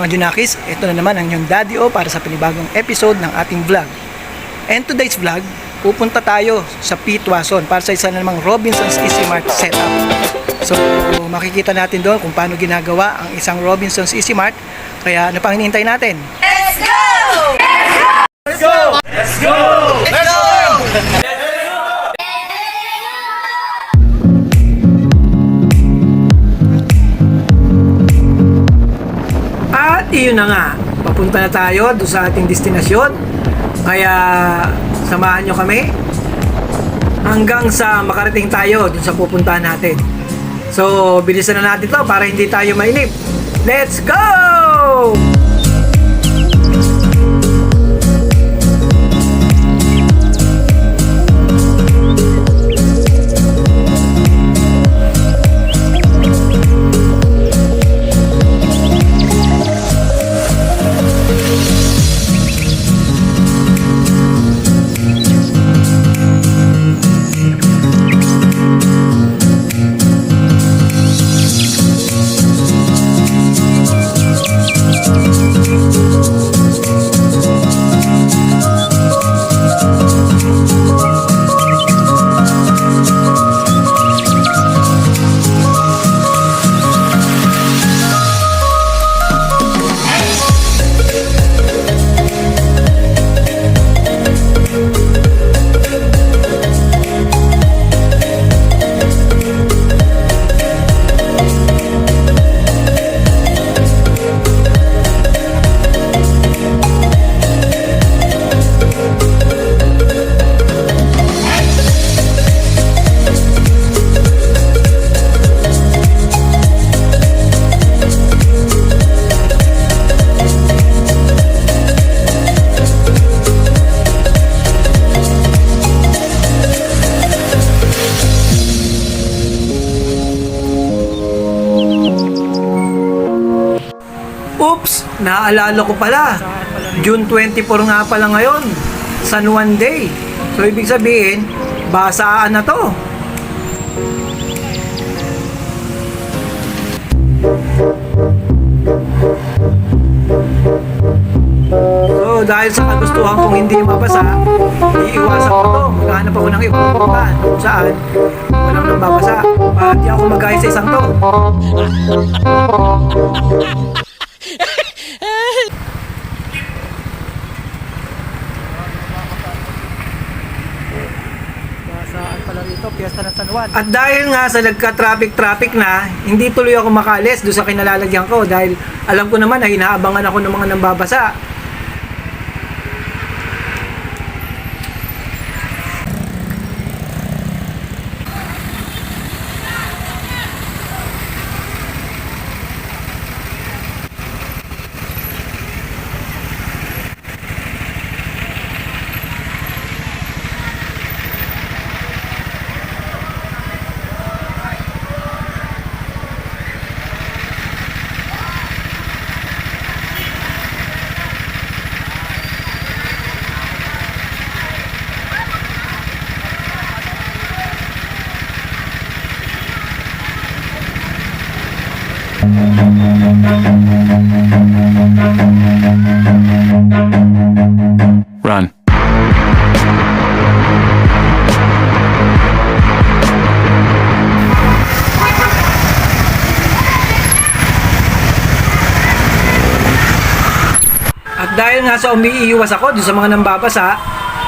Junakis, ito na naman ang inyong Daddy O para sa panibagong episode ng ating vlog. And today's vlog, pupunta tayo sa P. Tuason para sa isa na namang Robinson's Easy Mart setup. So makikita natin doon kung paano ginagawa ang isang Robinson's Easy Mart. Kaya ano pang hinihintay natin? Let's go! Let's go! Let's go! Let's go! At iyon na nga, papunta na tayo doon sa ating destinasyon. Kaya samahan nyo kami hanggang sa makarating tayo doon sa pupuntahan natin. So bilisan na natin to para hindi tayo mainip. Let's go! Oops! Naalala ko pala. June 24 nga pala ngayon. San Juan Day. So ibig sabihin, basaan na to. So dahil sa kagustuhan kong hindi mabasa, iiwasan ko to. Maghanap ako ng ibang puntahan kung saan walang nababasa. At di ako mag-ayos sa isang to. At dahil nga sa nagka-traffic na, hindi tuloy ako makalis doon sa kinalalagyan ko dahil alam ko naman ay inaabangan ako ng mga nambabasa. Run. At dahil nga sa umiiwas ako dun sa mga nambabasa,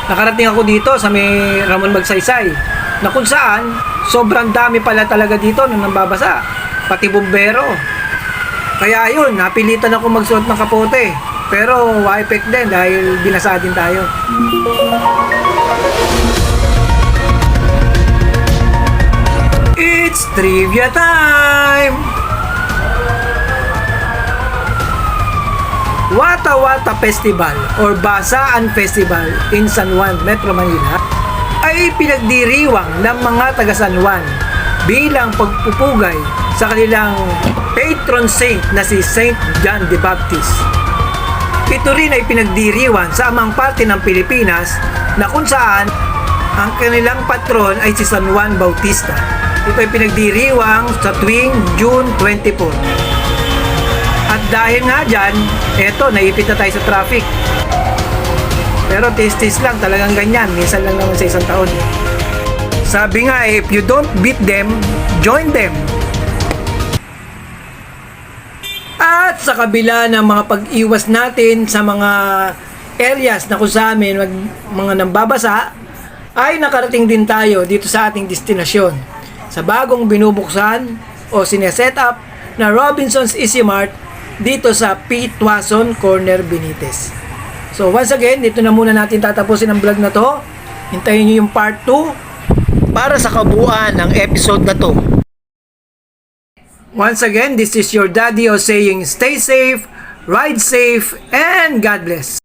nakarating ako dito sa may Ramon Magsaysay na kung saan sobrang dami pala talaga dito ng nambabasa, pati bumbero. Kaya yun, napilitan ako magsuot ng kapote. Pero wa-effect din dahil binasa din tayo. It's trivia time! Wata Wata Festival or Basaan Festival in San Juan, Metro Manila ay pinagdiriwang ng mga taga San Juan bilang pagpupugay sa kanilang patron saint na si Saint John the Baptist. Ito rin ay pinagdiriwang sa amang parte ng Pilipinas na kung saan ang kanilang patron ay si San Juan Bautista. Ito ay pinagdiriwang sa tuwing June 24. At dahil nga dyan, eto, naipit na tayo sa traffic. Pero taste lang, talagang ganyan. Minsan lang naman sa isang taon. Sabi nga, if you don't beat them, join them. At sa kabila ng mga pag-iwas natin sa mga areas na kung sa amin mga nambabasa, ay nakarating din tayo dito sa ating destinasyon sa bagong binubuksan o sineset up na Robinsons Easy Mart dito sa P. Tuason Corner, Benitez. So once again, dito na muna natin tatapusin ang vlog na to. Hintayin nyo yung part 2 para sa kabuuan ng episode na to. Once again, this is your Daddy O saying stay safe, ride safe, and God bless.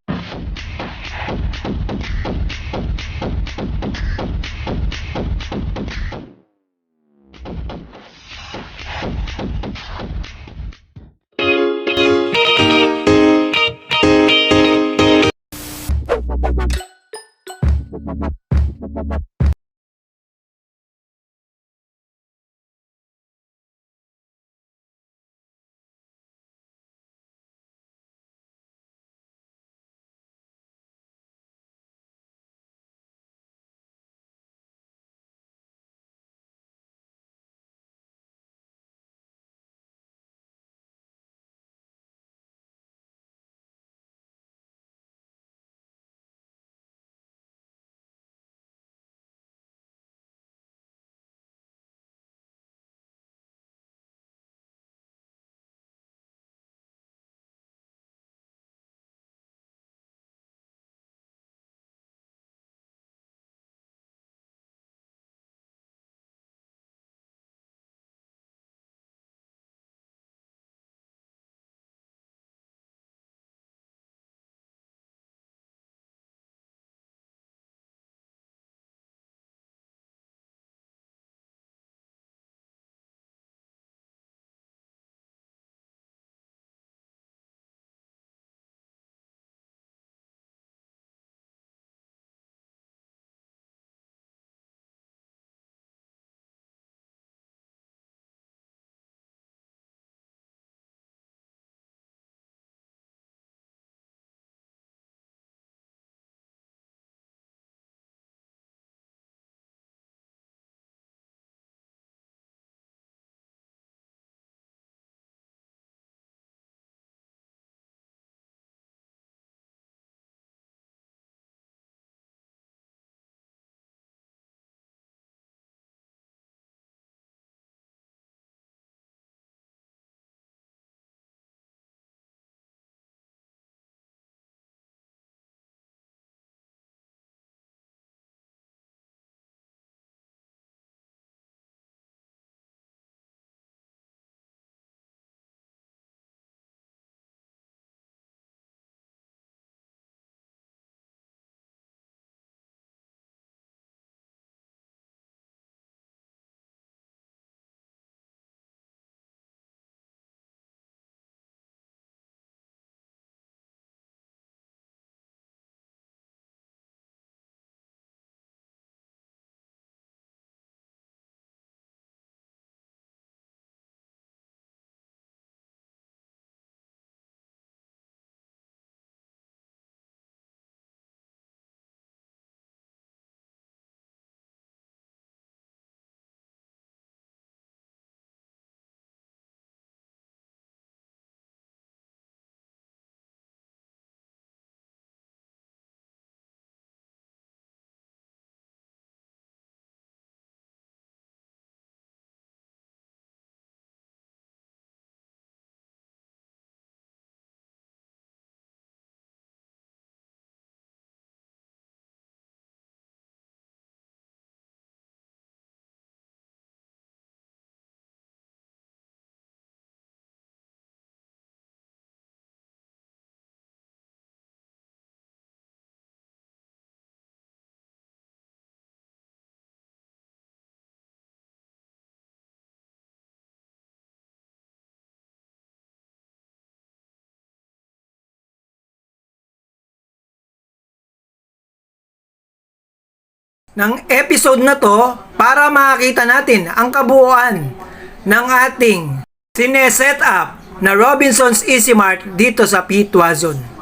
Ng episode na to para makakita natin ang kabuuan ng ating sineset up na Robinson's Easy Mart dito sa Pitwa Zone.